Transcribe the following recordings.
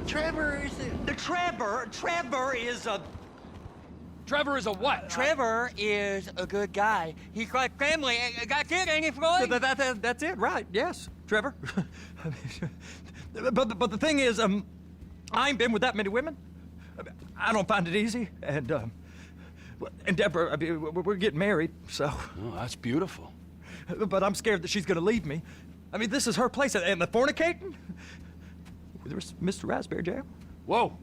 Trevor is Trevor is a... Trevor is a what? Trevor is a good guy. He's like family. That's it, ain't it, Floyd? That's it, right? Yes, Trevor. but the thing is, I ain't been with that many women. I don't find it easy, and Deborah, I mean, we're getting married, so. Oh, that's beautiful. But I'm scared that she's gonna leave me. I mean, this is her place, and the fornicating with Mr. Raspberry Jam. Whoa,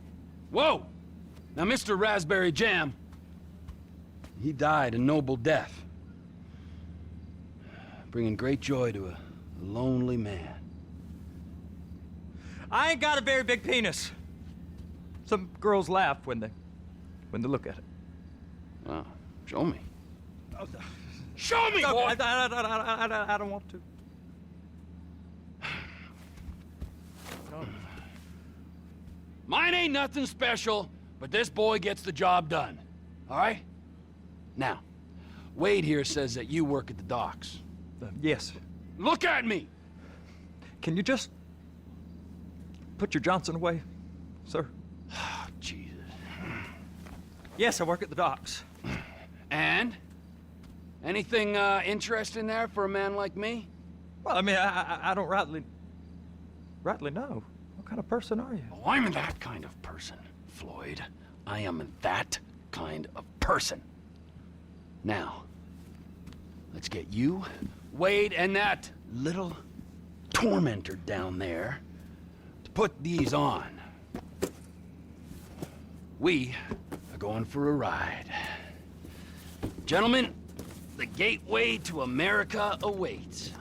whoa! Now, Mr. Raspberry Jam, he died a noble death, bringing great joy to a lonely man. I ain't got a very big penis. Some girls laugh when they look at it. Wow, show me. Oh, Show me, boy! I don't want to. Mine ain't nothing special, but this boy gets the job done. All right? Now, Wade here says that you work at the docks. Yes. Look at me! Can you just put your Johnson away, sir? Oh, Jesus. Yes, I work at the docks. And? Anything interesting there for a man like me? Well, I mean, I don't rightly know. What kind of person are you? Oh, I'm that kind of person, Floyd. I am that kind of person. Now, let's get you, Wade, and that little tormentor down there to put these on. We are going for a ride. Gentlemen, the gateway to America awaits.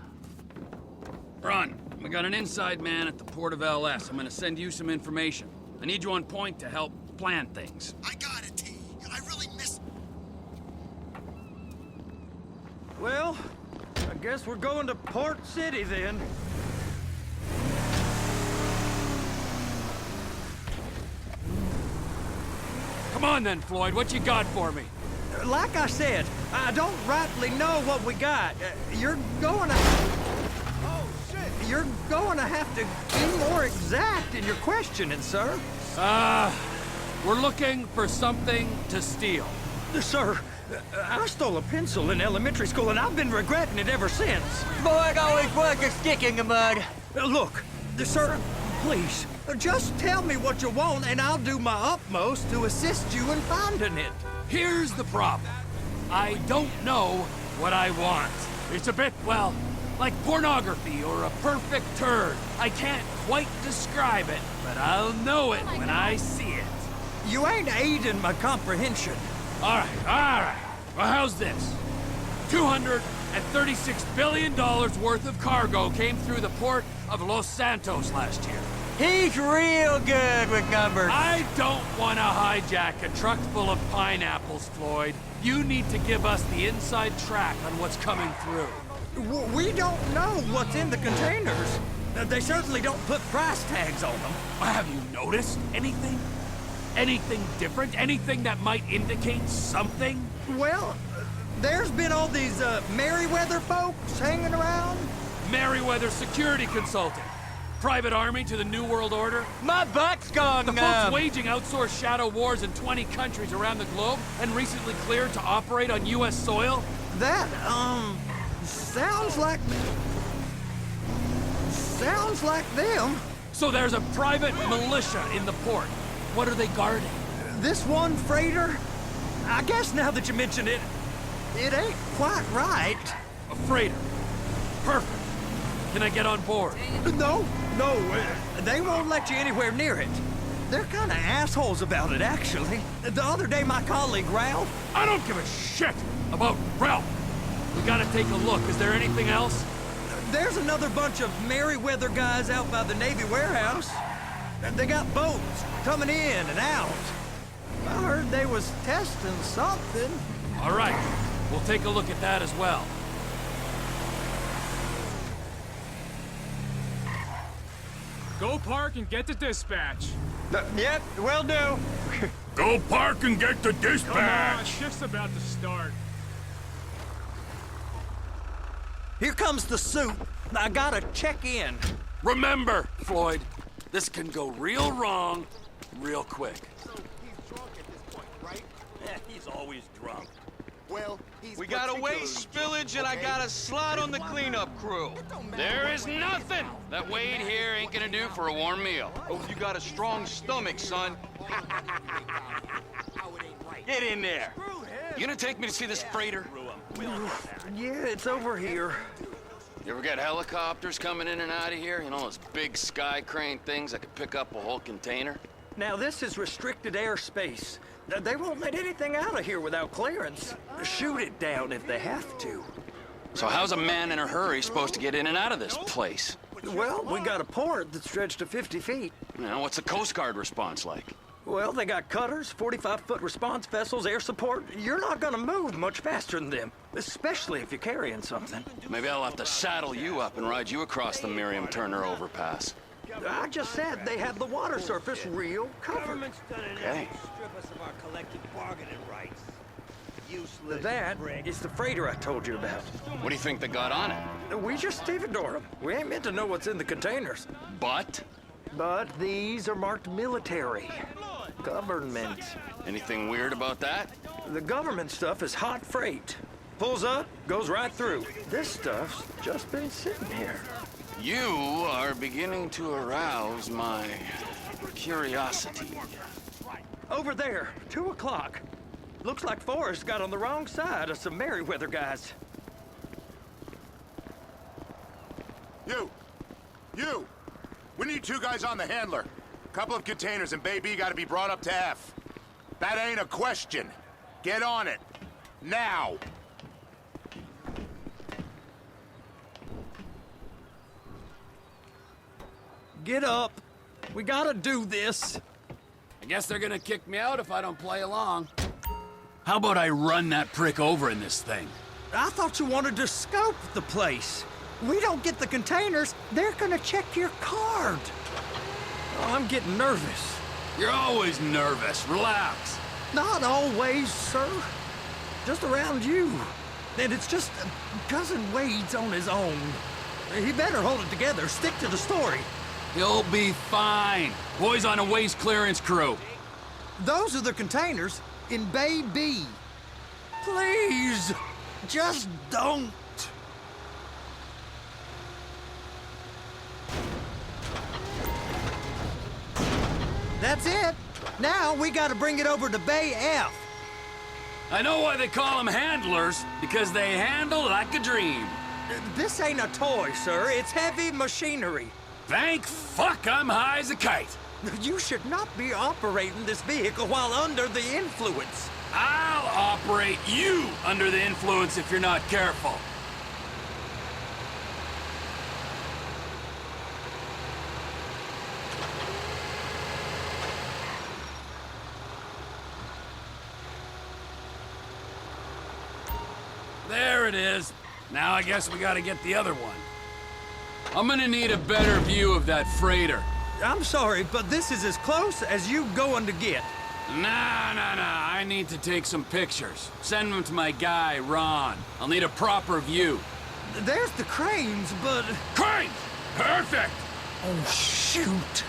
Ron, we got an inside man at the port of LS. I'm gonna send you some information. I need you on point to help plan things. I got it, T. I really miss... Well, I guess we're going to Port City then. Come on then, Floyd, what you got for me? Like I said, I don't rightly know what we got. You're going to... Oh, shit! You're going to have to be more exact in your questioning, sir. We're looking for something to steal. Sir, I stole a pencil in elementary school, and I've been regretting it ever since. Floyd always was a stick in the mud. Look, sir, please, just tell me what you want, and I'll do my utmost to assist you in finding it. Here's the problem. I don't know what I want. It's a bit, well, like pornography or a perfect turd. I can't quite describe it, but I'll know it when I see it. You ain't aiding my comprehension. All right. Well, how's this? $236 billion worth of cargo came through the port of Los Santos last year. He's real good with numbers. I don't want to hijack a truck full of pineapples, Floyd. You need to give us the inside track on what's coming through. We don't know what's in the containers. They certainly don't put price tags on them. Have you noticed anything? Anything different? Anything that might indicate something? Well, there's been all these Merryweather folks hanging around. Merryweather Security Consulting. Private army to the New World Order. My butt's gone The folks waging outsourced shadow wars in 20 countries around the globe and recently cleared to operate on U.S. soil. That, sounds like them. So there's a private militia in the port. What are they guarding? This one freighter? I guess now that you mention it, it ain't quite right. A freighter. Perfect. Can I get on board? No, they won't let you anywhere near it. They're kind of assholes about it, actually. The other day, my colleague, Ralph... I don't give a shit about Ralph. We gotta take a look. Is there anything else? There's another bunch of Merryweather guys out by the Navy warehouse. They got boats coming in and out. I heard they was testing something. All right. We'll take a look at that as well. Go park and get to dispatch. Yep, will do. Go park and get the dispatch! Come on, shift's about to start. Here comes the suit. I gotta check in. Remember, Floyd, This can go real wrong, real quick. So he's drunk at this point, right? Yeah, he's always drunk. Well, he's We got a waste spillage and I got a slot on the cleanup crew. There is nothing that Wade here ain't gonna do for a warm meal. Hope you got a strong stomach, son. Get in there. You gonna take me to see this freighter? Yeah, it's over here. You ever get helicopters coming in and out of here? You know, those big sky crane things that could pick up a whole container? Now, this is restricted airspace. They won't let anything out of here without clearance. Shoot it down if they have to. So how's a man in a hurry supposed to get in and out of this place? Well, we got a port that's stretched to 50 feet. You know, what's the Coast Guard response like? Well, they got cutters, 45-foot response vessels, air support. You're not gonna move much faster than them, especially if you're carrying something. Maybe I'll have to saddle you up and ride you across the Miriam Turner overpass. I just said they had the water surface real covered. Okay. Strip us of our collective bargaining rights. Useless. That is the freighter I told you about. What do you think they got on it? We just stevedore them. We ain't meant to know what's in the containers. But? But these are marked military. Government. Anything weird about that? The government stuff is hot freight. Pulls up, goes right through. This stuff's just been sitting here. You are beginning to arouse my curiosity. Over there, 2 o'clock. Looks like Forrest got on the wrong side of some Merryweather guys. You! We need 2 guys on the handler. Couple of containers and Bay B gotta be brought up to F. That ain't a question. Get on it. Now! Get up. We gotta do this. I guess they're gonna kick me out if I don't play along. How about I run that prick over in this thing? I thought you wanted to scope the place. We don't get the containers, they're gonna check your card. Oh, I'm getting nervous. You're always nervous. Relax. Not always, sir. Just around you. And it's just Cousin Wade's on his own. He better hold it together, stick to the story. He'll be fine. Boys on a waste clearance crew. Those are the containers in Bay B. Please, just don't. That's it. Now we gotta bring it over to Bay F. I know why they call them handlers, because they handle like a dream. This ain't a toy, sir. It's heavy machinery. Thank fuck I'm high as a kite. You should not be operating this vehicle while under the influence. I'll operate you under the influence if you're not careful. There it is. Now I guess we gotta get the other one. I'm gonna need a better view of that freighter. I'm sorry, but this is as close as you going to get. Nah. I need to take some pictures. Send them to my guy, Ron. I'll need a proper view. There's the cranes, but... Crane! Perfect! Oh, shoot.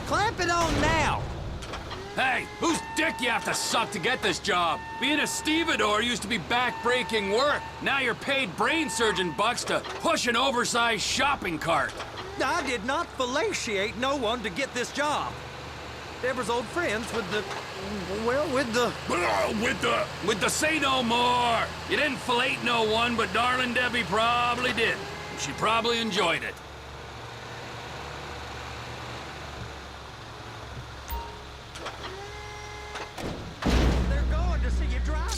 Clamp it on now! Hey, whose dick you have to suck to get this job? Being a stevedore used to be back-breaking work. Now you're paid brain surgeon bucks to push an oversized shopping cart. I did not fellatiate no one to get this job. Deborah's old friends with the... well, with the... With the say no more. You didn't fillet no one, but darling Debbie probably did. She probably enjoyed it. They're going to see you drive.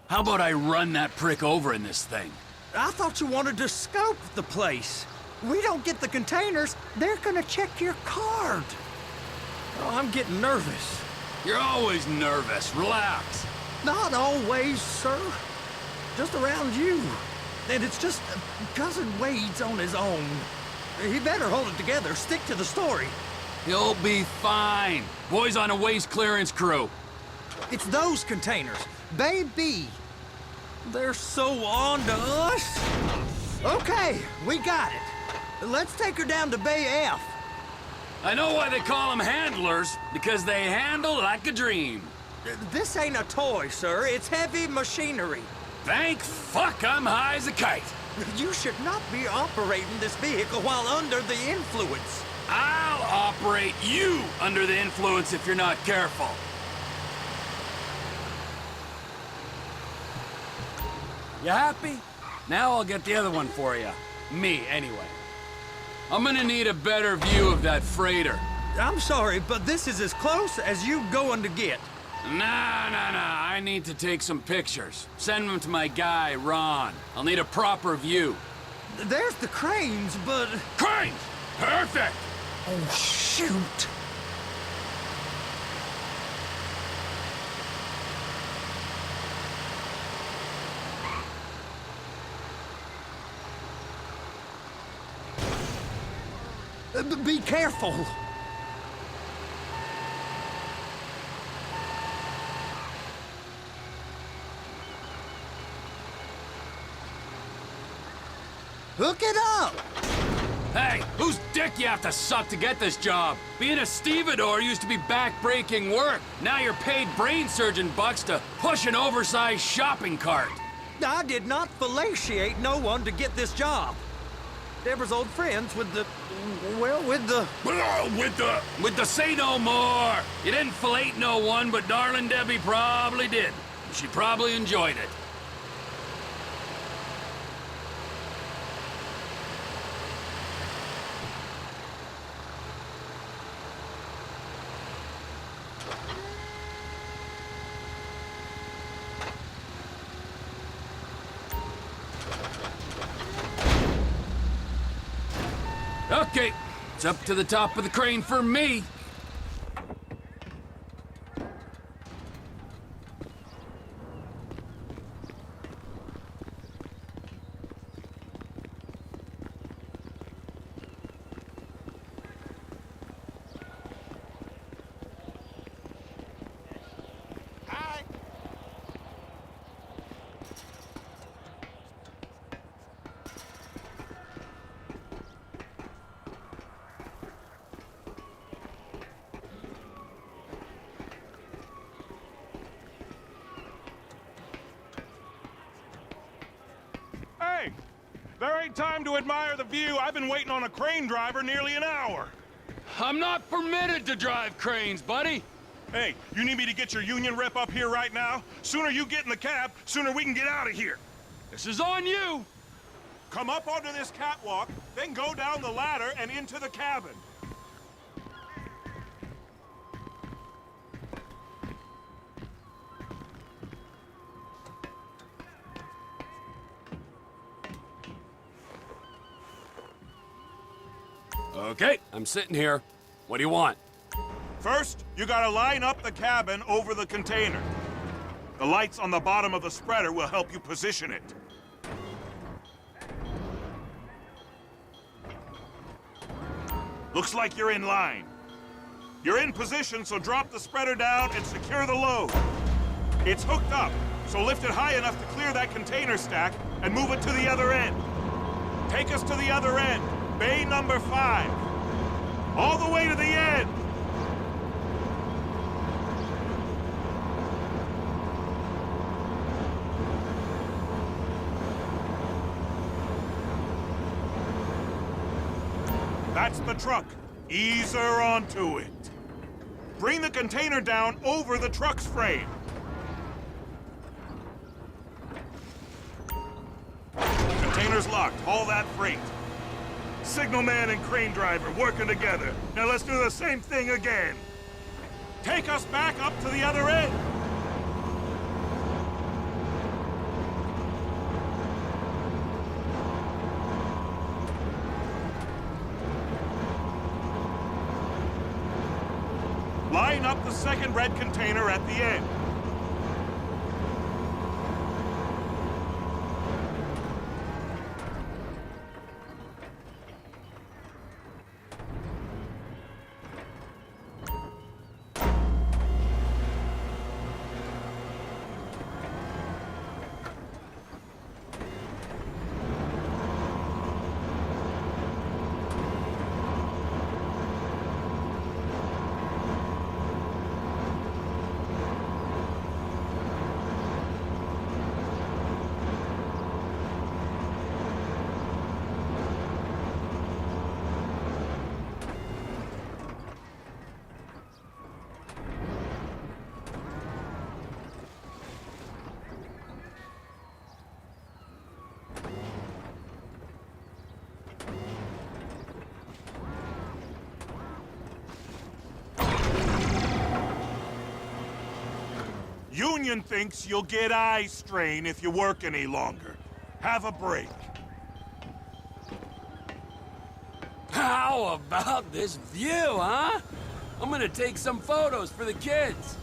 How about I run that prick over in this thing? I thought you wanted to scope the place. We don't get the containers, they're gonna check your card. Oh, I'm getting nervous. You're always nervous. Relax. Not always, sir. just around you. And it's just Cousin Wade's on his own. He better hold it together, stick to the story. He'll be fine. Boy's on a waste clearance crew. It's those containers. Baby. They're so on to us. Okay, we got it. Let's take her down to Bay F. I know why they call them handlers, because they handle like a dream. This ain't a toy, sir. It's heavy machinery. Thank fuck I'm high as a kite. You should not be operating this vehicle while under the influence. I'll operate you under the influence if you're not careful. You happy? Now I'll get the other one for you. Me, anyway. I'm gonna need a better view of that freighter. I'm sorry, but this is as close as you going to get. Nah. I need to take some pictures. Send them to my guy, Ron. I'll need a proper view. There's the cranes, but... Cranes! Perfect! Oh, shoot! Be careful! Hook it up! Hey, whose dick you have to suck to get this job? Being a stevedore used to be back-breaking work. Now you're paid brain surgeon bucks to push an oversized shopping cart. I did not fellatiate no one to get this job. Deborah's old friends with the... well, with the... With the say no more. You didn't fillet no one, but darling Debbie probably did. She probably enjoyed it. Okay, it's up to the top of the crane for me. Hi. Hey, there ain't time to admire the view. I've been waiting on a crane driver nearly an hour. I'm not permitted to drive cranes, buddy. Hey, you need me to get your union rep up here right now? Sooner you get in the cab, sooner we can get out of here. This is on you. Come up onto this catwalk, then go down the ladder and into the cabin. Okay, I'm sitting here. What do you want? First, you gotta line up the cabin over the container. The lights on the bottom of the spreader will help you position it. Looks like you're in line. You're in position, so drop the spreader down and secure the load. It's hooked up, so lift it high enough to clear that container stack and move it to the other end. Take us to the other end, bay number 5. All the way to the end. That's the truck. Ease her onto it. Bring the container down over the truck's frame. Container's locked. Haul that freight. Signalman and crane driver working together. Now let's do the same thing again. Take us back up to the other end. Line up the second red container at the end. Union thinks you'll get eye strain if you work any longer. Have a break. How about this view, huh? I'm gonna take some photos for the kids.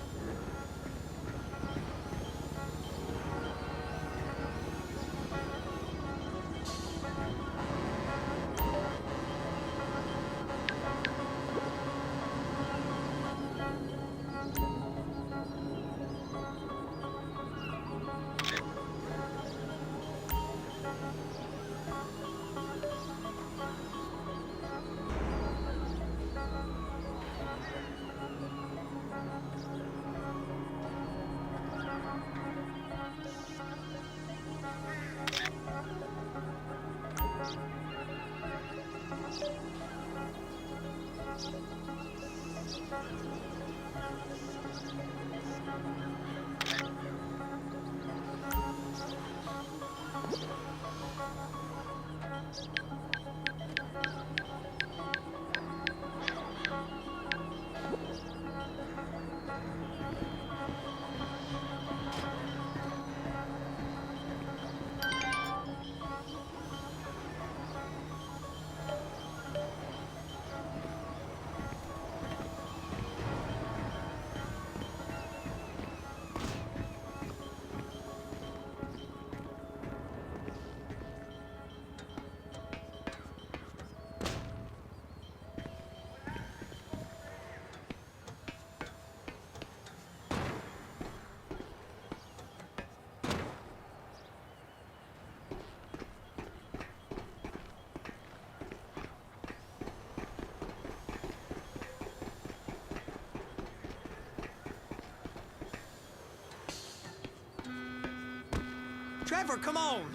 Trevor, come on.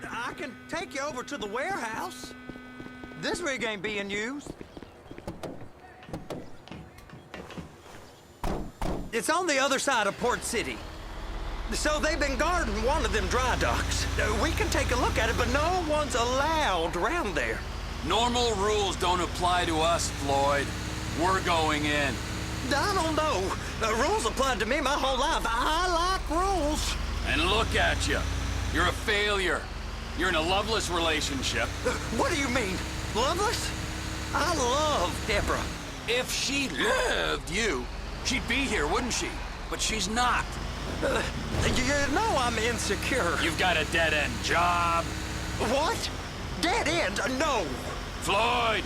I can take you over to the warehouse. This rig ain't being used. It's on the other side of Port City. So they've been guarding one of them dry docks. We can take a look at it, but no one's allowed around there. Normal rules don't apply to us, Floyd. We're going in. I don't know. Rules applied to me my whole life. I like rules. And look at you. You're a failure. You're in a loveless relationship. What do you mean? Loveless? I love Deborah. If she loved you, she'd be here, wouldn't she? But she's not. You know I'm insecure. You've got a dead-end job. What? Dead end? No. Floyd,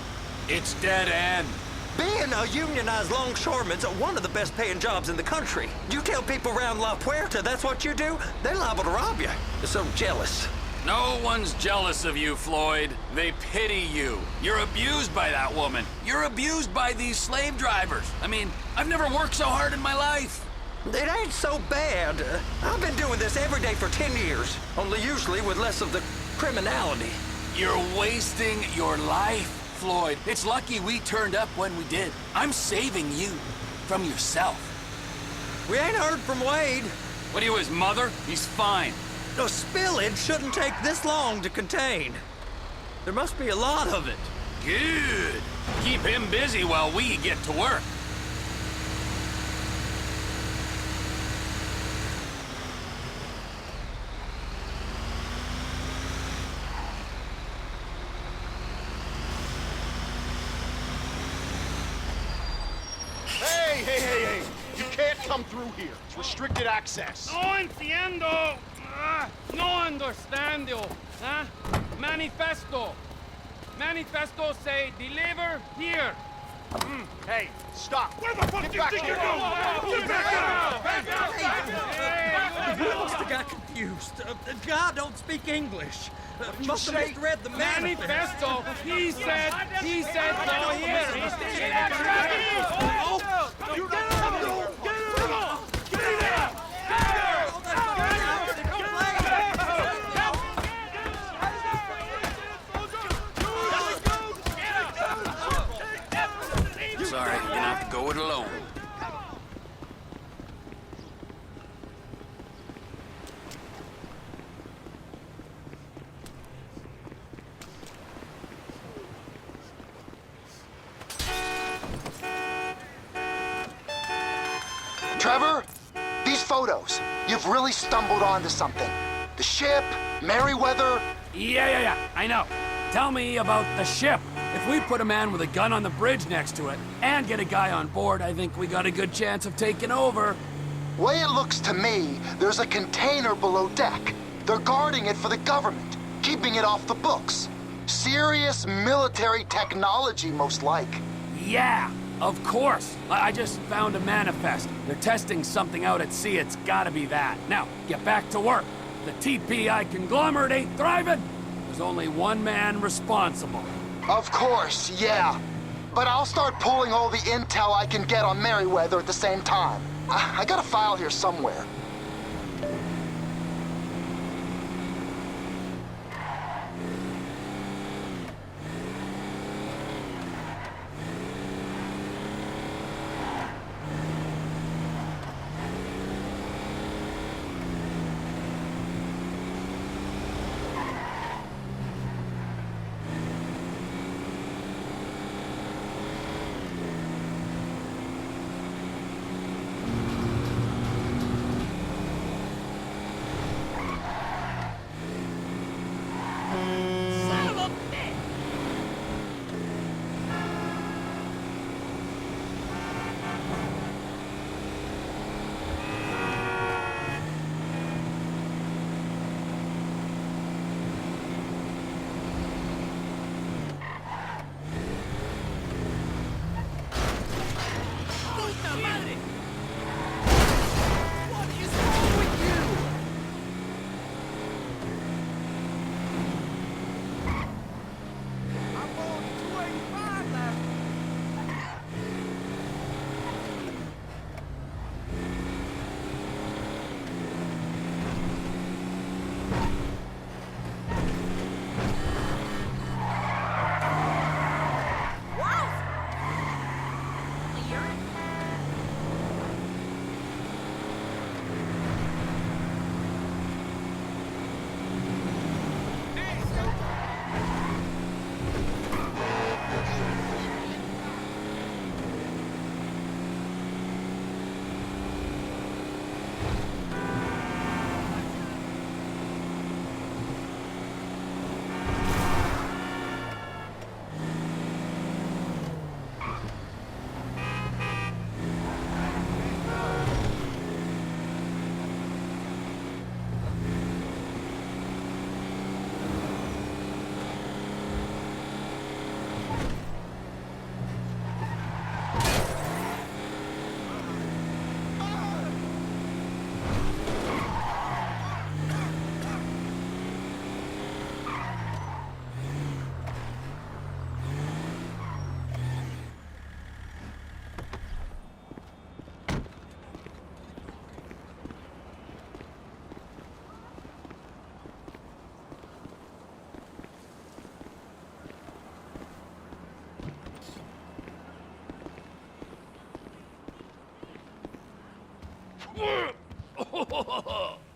it's dead end. Being a unionized longshoreman's one of the best paying jobs in the country. You tell people around La Puerta that's what you do, they're liable to rob you. They're so jealous. No one's jealous of you, Floyd. They pity you. You're abused by that woman. You're abused by these slave drivers. I mean, I've never worked so hard in my life. It ain't so bad. I've been doing this every day for 10 years, only usually with less of the criminality. You're wasting your life, Floyd. It's lucky we turned up when we did. I'm saving you from yourself. We ain't heard from Wade. What are you, his mother? He's fine. No, spillage shouldn't take this long to contain. There must be a lot of it. Good. Keep him busy while we get to work. Hey! You can't come through here. It's restricted access. No entiendo. No understando. Huh? Manifesto. Manifesto say deliver here. Hey, stop. Where the fuck do you think you're going? Get back He must have got confused. God don't speak English. Must have misread the manifesto. Manifesto. He said go here. Sorry, you're gonna have to go it alone. Trevor, these photos. You've really stumbled onto something. The ship, Merryweather. Yeah, I know. Tell me about the ship. If we put a man with a gun on the bridge next to it and get a guy on board, I think we got a good chance of taking over. Way it looks to me, there's a container below deck. They're guarding it for the government, keeping it off the books. Serious military technology, most like. Yeah, of course. I just found a manifest. They're testing something out at sea. It's gotta be that. Now, get back to work. The TPI conglomerate ain't thriving. There's only one man responsible. Of course, yeah. But I'll start pulling all the intel I can get on Merryweather at the same time. I got a file here somewhere.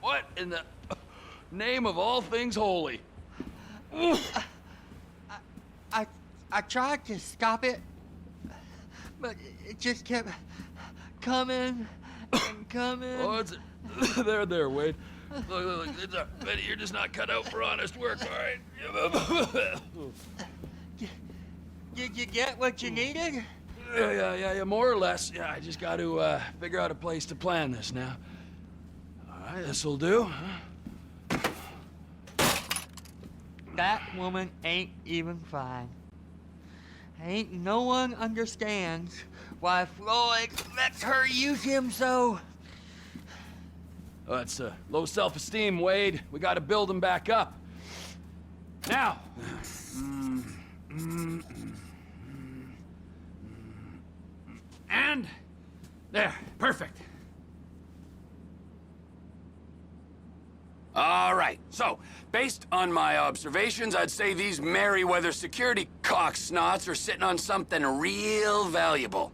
What in the name of all things holy? I tried to stop it, but it just kept coming and coming. Oh, it's there, Wade. Look, it's Betty, you're just not cut out for honest work, all right? Did you get what you needed? Yeah, more or less. Yeah, I just got to figure out a place to plan this now. All right, this'll do. That woman ain't even fine. Ain't no one understands why Floyd lets her use him so. Oh, that's low self-esteem, Wade. We got to build him back up. Now. And there, perfect. All right, so, based on my observations, I'd say these Merryweather security cocksnots are sitting on something real valuable.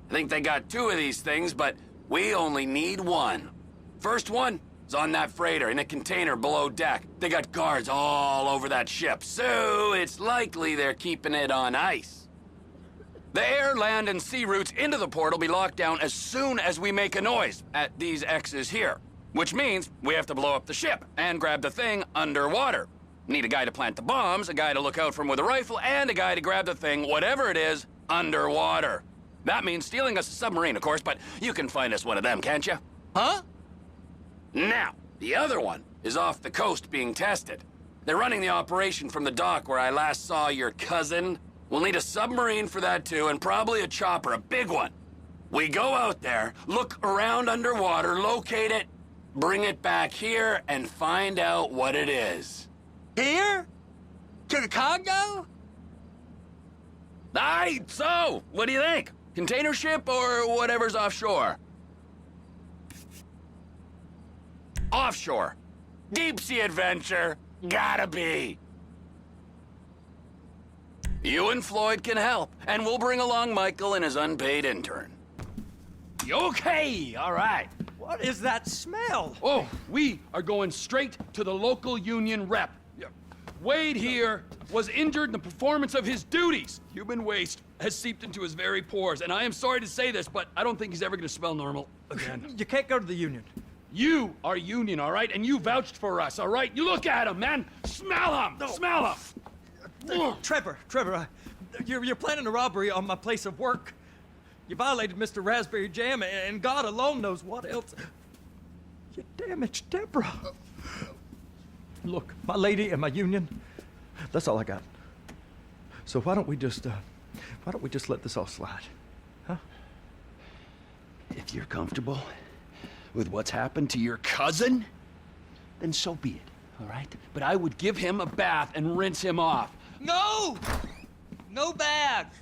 I think they got 2 of these things, but we only need 1. First one is on that freighter in a container below deck. They got guards all over that ship, so it's likely they're keeping it on ice. The air, land, and sea routes into the port will be locked down as soon as we make a noise at these X's here. Which means we have to blow up the ship and grab the thing underwater. Need a guy to plant the bombs, a guy to look out for 'em with a rifle, and a guy to grab the thing, whatever it is, underwater. That means stealing us a submarine, of course, but you can find us one of them, can't you? Huh? Now, the other one is off the coast being tested. They're running the operation from the dock where I last saw your cousin. We'll need a submarine for that too, and probably a chopper, a big one. We go out there, look around underwater, locate it, bring it back here, and find out what it is. Here? To the Congo? Aye, so, what do you think? Container ship or whatever's offshore? Offshore. Deep sea adventure. Gotta be. You and Floyd can help, and we'll bring along Michael and his unpaid intern. Okay, all right. What is that smell? Oh, we are going straight to the local union rep. Wade here was injured in the performance of his duties. Human waste has seeped into his very pores, and I am sorry to say this, but I don't think he's ever gonna smell normal again. You can't go to the union. You are union, all right? And you vouched for us, all right? You look at him, man. Smell him. No. Smell him. Trevor, you're planning a robbery on my place of work. You violated Mr. Raspberry Jam, and God alone knows what else. You damaged Deborah. Look, my lady and my union, that's all I got. So why don't we just let this all slide, huh? If you're comfortable with what's happened to your cousin, then so be it, all right? But I would give him a bath and rinse him off. No! No bags!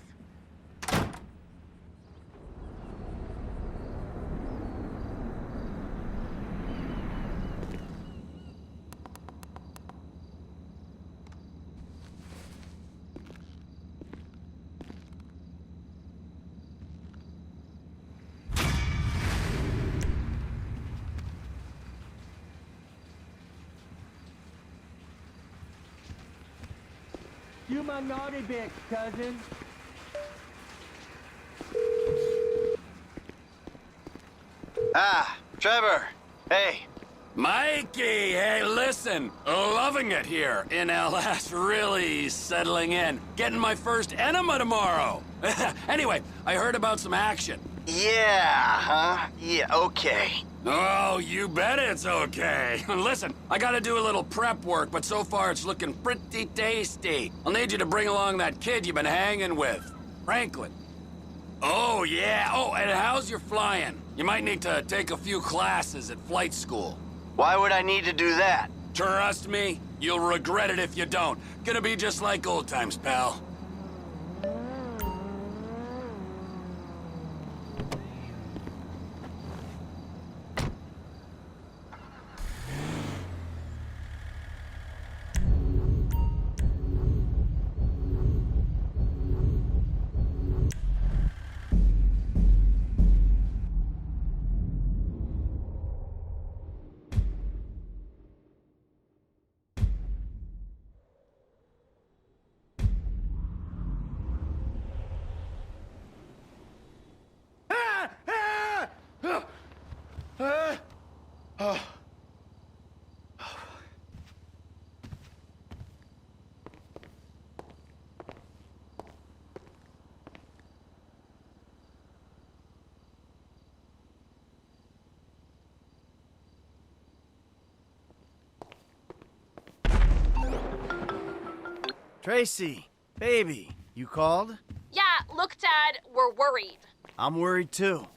You my naughty bitch, cousin. Ah, Trevor. Hey. Mikey, hey, listen. Loving it here in LS. Really settling in. Getting my first enema tomorrow. Anyway, I heard about some action. Yeah, huh? Yeah, okay. Oh, you bet it's okay. Listen, I gotta do a little prep work, but so far it's looking pretty tasty. I'll need you to bring along that kid you've been hanging with, Franklin. Oh, yeah. Oh, and how's your flying? You might need to take a few classes at flight school. Why would I need to do that? Trust me, you'll regret it if you don't. Gonna be just like old times, pal. Tracy, baby, you called? Yeah, look, Dad, we're worried. I'm worried too.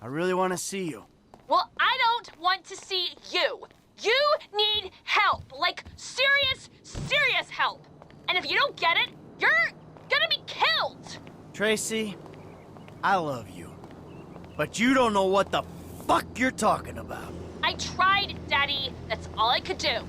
I really want to see you. Well, I don't want to see you. You need help, like serious, serious help. And if you don't get it, you're gonna be killed. Tracy, I love you. But you don't know what the fuck you're talking about. I tried, Daddy. That's all I could do.